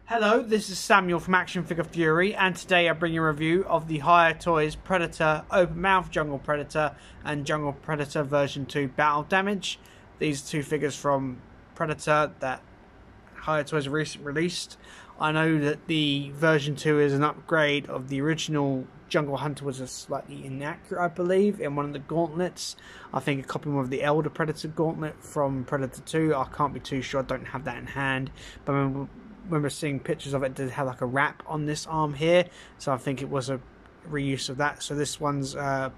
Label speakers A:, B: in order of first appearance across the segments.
A: Hello, this is Samuel from Action Figure Fury, and today I bring you a review of the Hiya Toys Predator Open Mouth Jungle Predator and Jungle Predator version 2 Battle Damage. These two figures from Predator that Hiya Toys have recently released. I know that the version 2 is an upgrade of the original. Jungle Hunter was a slightly inaccurate, I believe, in one of the gauntlets. I think a copy of the Elder Predator gauntlet from Predator 2. I can't be too sure, I don't have that in hand, but I remember seeing pictures of it. It did have like a wrap on this arm here, so I think it was a reuse of that. So this one's a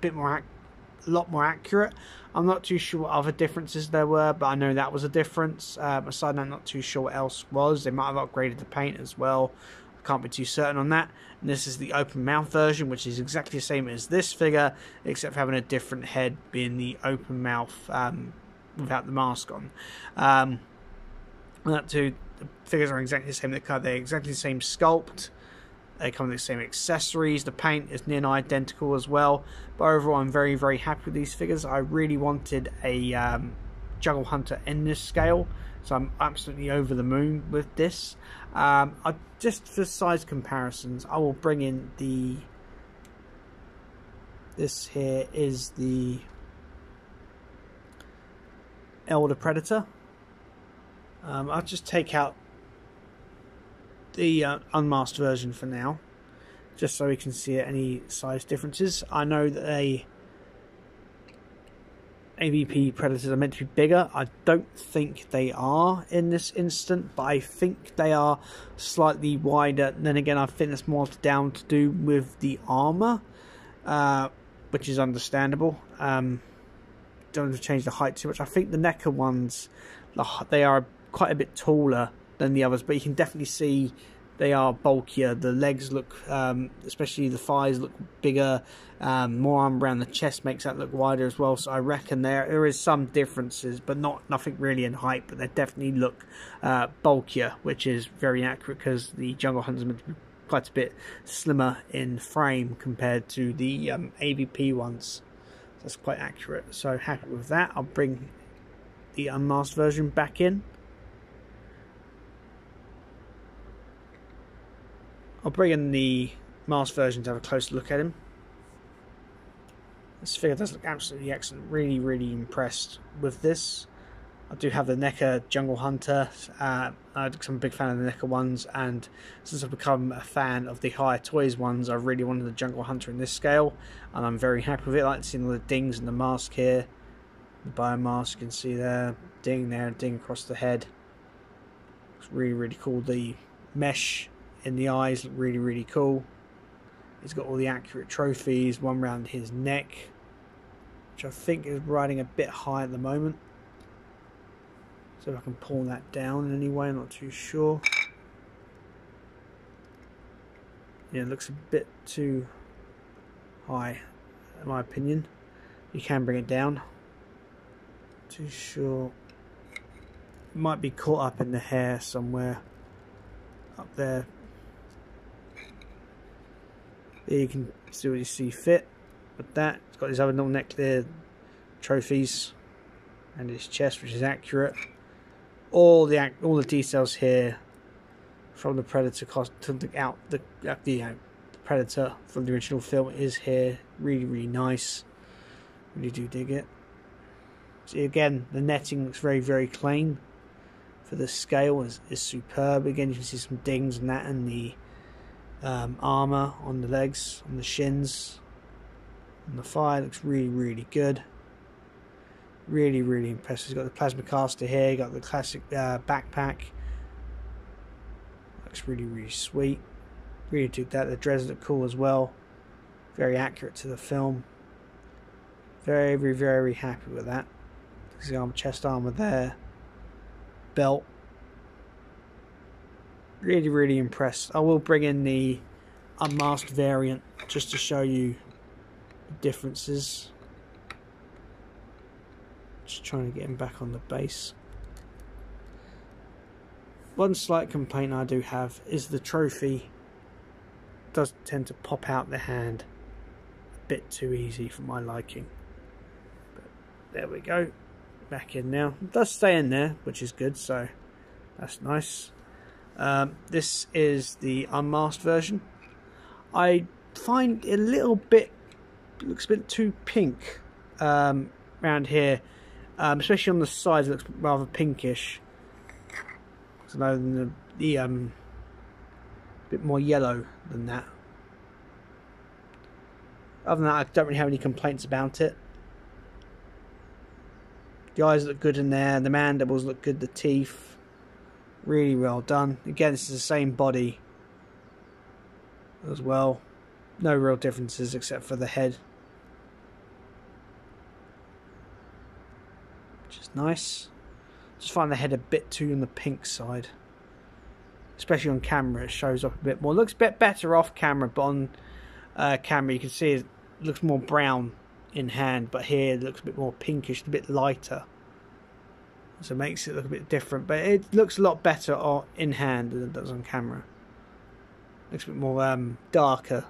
A: lot more accurate. I'm not too sure what other differences there were, but I know that was a difference. Aside that, I'm not too sure what else was. They might have upgraded the paint as well. I can't be too certain on that. And this is the open mouth version, which is exactly the same as this figure, except for having a different head, being the open mouth without the mask on. That too. The figures are exactly the same. They're exactly the same sculpt. They come with the same accessories. The paint is near identical as well. But overall, I'm very, very happy with these figures. I really wanted a Jungle Hunter in this scale, so I'm absolutely over the moon with this. Just for size comparisons, I will bring in the. This here is the Elder Predator. I'll just take out the unmasked version for now, just so we can see any size differences. I know that AVP Predators are meant to be bigger. I don't think they are in this instant, but I think they are slightly wider. And then again, I think that's more down to do with the armor, which is understandable. Don't have to change the height too much. I think the NECA ones, they are quite a bit taller than the others, but you can definitely see they are bulkier. The legs look, especially the thighs, look bigger. More arm around the chest makes that look wider as well. So I reckon there is some differences, but nothing really in height. But they definitely look bulkier, which is very accurate because the Jungle Hunter is meant to be quite a bit slimmer in frame compared to the AVP ones. So that's quite accurate. So happy with that. I'll bring the unmasked version back in. I'll bring in the masked version to have a closer look at him. This figure does look absolutely excellent. Really, really impressed with this. I do have the NECA Jungle Hunter. I'm a big fan of the NECA ones, and since I've become a fan of the Hiya Toys ones, I really wanted the Jungle Hunter in this scale, and I'm very happy with it. I like seeing all the dings in the mask here. The biomask, you can see there, ding there, ding across the head. It's really, really cool. The mesh in the eyes look really, really cool. He's got all the accurate trophies, one round his neck, which I think is riding a bit high at the moment. So if I can pull that down in any way, I'm not too sure. Yeah, it looks a bit too high, in my opinion. You can bring it down. Too sure. It might be caught up in the hair somewhere up there. There you can see what you see fit with that. It's got his other little neck there, trophies, and his chest, which is accurate. All the details here from the Predator to the Predator from the original film is here. Really, really nice. Really do dig it. See, again, the netting looks very, very clean for the scale. Is superb. Again, you can see some dings and that, and the armor on the legs, on the shins, and the thigh looks really, really good. Really, really impressive. He's got the plasma caster here. Got the classic backpack. Looks really, really sweet. Really dig that. The dreads look cool as well. Very accurate to the film. Very, very, very happy with that. There's the chest armor there. Belt. Really, really impressed. I will bring in the unmasked variant just to show you the differences. Just trying to get him back on the base. One slight complaint I do have is the trophy does tend to pop out the hand a bit too easy for my liking. But there we go. Back in now. It does stay in there, which is good, so that's nice. This is the unmasked version. I find it a little bit, looks a bit too pink around here, especially on the sides. It looks rather pinkish. So no, the bit more yellow than that. Other than that, I don't really have any complaints about it. The eyes look good in there. The mandibles look good. The teeth, really well done. Again, this is the same body as well. No real differences except for the head, which is nice. Just find the head a bit too on the pink side, especially on camera. It shows up a bit more. Looks a bit better off camera, but on camera you can see it looks more brown in hand, but here it looks a bit more pinkish, a bit lighter, so it makes it look a bit different. But it looks a lot better in hand than it does on camera. Looks a bit more darker.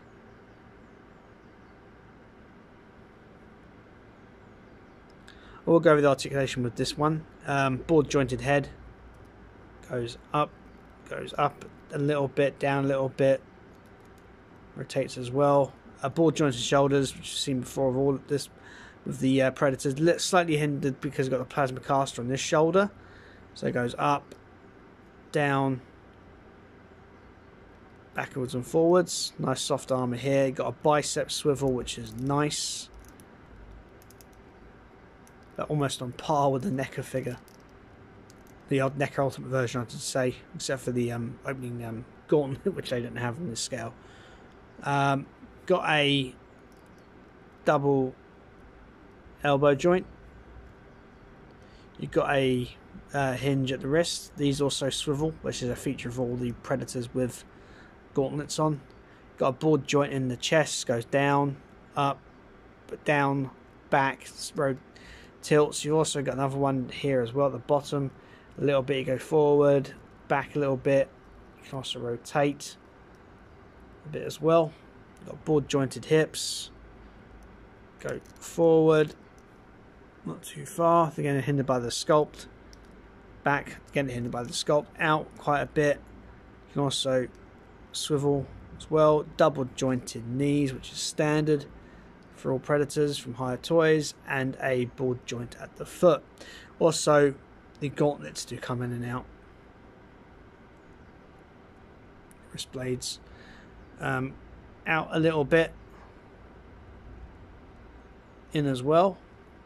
A: We'll go with articulation with this one. Board jointed head, goes up a little bit, down a little bit, rotates as well. Board jointed shoulders, which you've seen before of all of this with the Predators. Slightly hindered because it's got the plasma caster on this shoulder, so it goes up, down, backwards and forwards. Nice soft armour here. Got a bicep swivel, which is nice. But almost on par with the NECA figure, the NECA Ultimate version, I should say, except for the opening gauntlet, which they didn't have on this scale. Got a double elbow joint. You've got a hinge at the wrist. These also swivel, which is a feature of all the Predators with gauntlets on. Got a board joint in the chest, goes down, up, but down, back, tilts. You've also got another one here as well at the bottom. A little bit you go forward, back a little bit. You can also rotate a bit as well. You've got board jointed hips. Go forward, not too far. Again, hindered by the sculpt. Back, again hindered by the sculpt. Out quite a bit. You can also swivel as well. Double jointed knees, which is standard for all Predators from Hiya Toys, and a board joint at the foot. Also, the gauntlets do come in and out. Wrist blades out a little bit, in as well,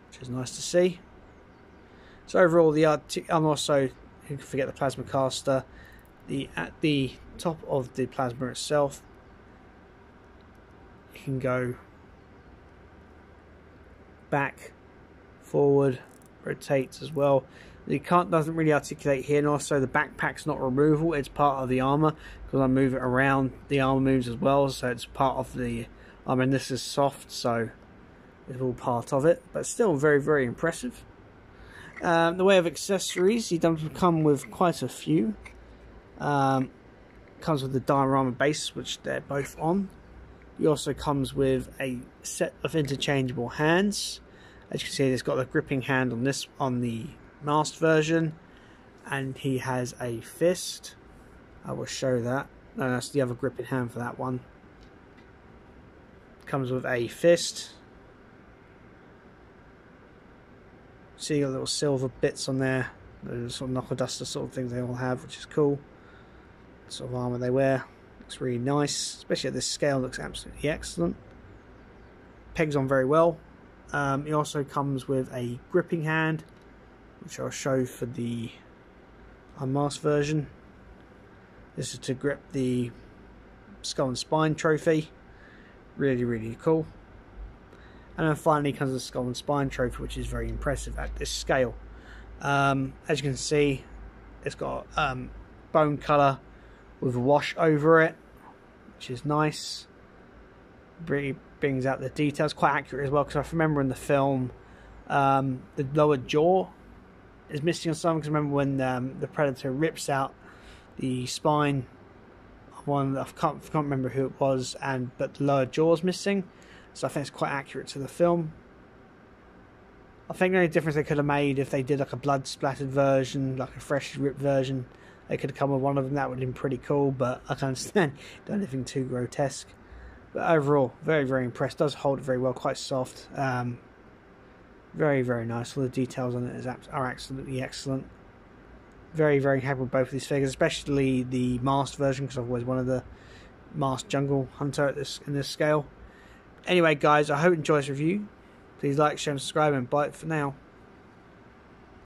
A: which is nice to see. So overall, I'm also, you can forget the plasma caster. At the top of the plasma itself, you can go back, forward, rotates as well. The doesn't really articulate here, and also the backpack's not removable, it's part of the armor. Because I move it around, the armor moves as well, so it's part of the armor. And this is soft, so it's all part of it, but still very, very impressive. The way of accessories, he does come with quite a few. Comes with the diorama base, which they're both on. He also comes with a set of interchangeable hands. As you can see, it's got a gripping hand on the masked version, and he has a fist. I will show that. No, that's the other gripping hand for that one. Comes with a fist. See your little silver bits on there. Those sort of knuckle duster sort of things they all have, which is cool. The sort of armour they wear. Looks really nice, especially at this scale. Looks absolutely excellent. Pegs on very well. It also comes with a gripping hand, which I'll show for the unmasked version. This is to grip the Skull and Spine trophy. Really, really cool. And then finally comes the Skull and Spine trophy, which is very impressive at this scale. As you can see, it's got bone colour with a wash over it, which is nice. Really brings out the details. Quite accurate as well, because I remember in the film the lower jaw is missing on some. Because I remember when the Predator rips out the spine of one, I can't remember who it was, but the lower jaw's missing. So I think it's quite accurate to the film. I think the only difference they could have made if they did like a blood splattered version, like a fresh ripped version, they could have come with one of them. That would have been pretty cool, but I can understand don't anything too grotesque. But overall, very, very impressed. Does hold it very well, quite soft. Very, very nice. All the details on it are absolutely excellent. Very, very happy with both of these figures, especially the masked version, because I've always wanted the masked jungle hunter in this scale. Anyway, guys, I hope you enjoy this review. Please like, share, and subscribe, and bye for now.